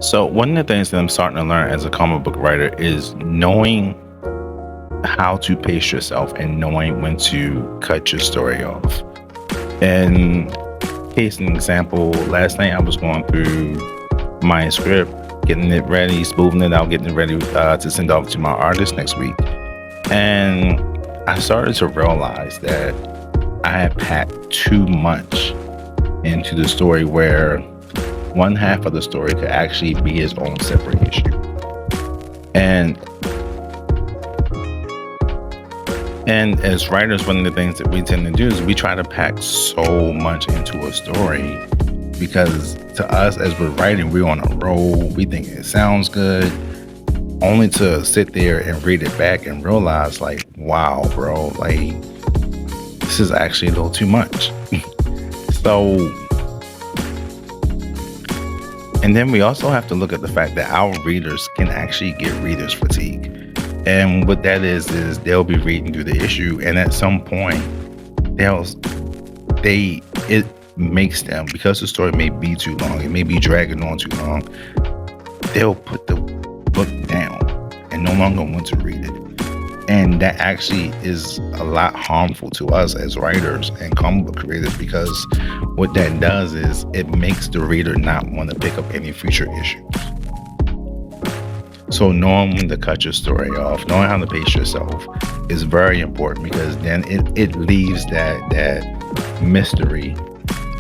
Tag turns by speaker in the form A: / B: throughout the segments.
A: So one of the things that I'm starting to learn as a comic book writer is knowing how to pace yourself and knowing when to cut your story off. And case an example, last night I was going through my script, getting it ready, smoothing it out, getting it ready to send off to my artist next week. And I started to realize that I had packed too much into the story where one half of the story could actually be its own separate issue. And and as writers, one of the things that we tend to do is we try to pack so much into a story because to us as we're writing, we're on a roll, we think it sounds good, only to sit there and read it back and realize like, wow, bro, like this is actually a little too much. So and then we also have to look at the fact that our readers can actually get readers fatigue. And what that is they'll be reading through the issue, and at some point, they'll they it makes them, because the story may be too long, it may be dragging on too long. They'll put the book down and no longer want to read it. And that actually is a lot harmful to us as writers and comic book creators because what that does is it makes the reader not want to pick up any future issues. So knowing when to cut your story off, knowing how to pace yourself is very important because then it leaves that mystery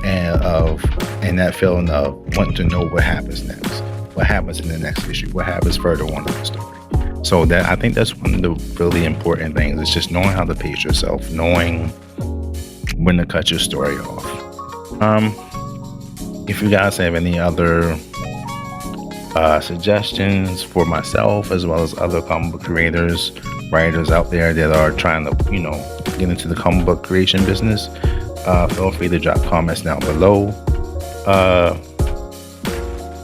A: and that feeling of wanting to know what happens next, what happens in the next issue, what happens further on in the story. So that I think that's one of the really important things. Is just knowing how to pace yourself, knowing when to cut your story off. If you guys have any other suggestions for myself as well as other comic book creators, writers out there that are trying to, get into the comic book creation business, feel free to drop comments down below.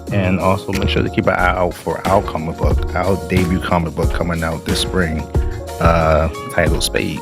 A: And also make sure to keep an eye out for our debut comic book coming out this spring, titled Spade.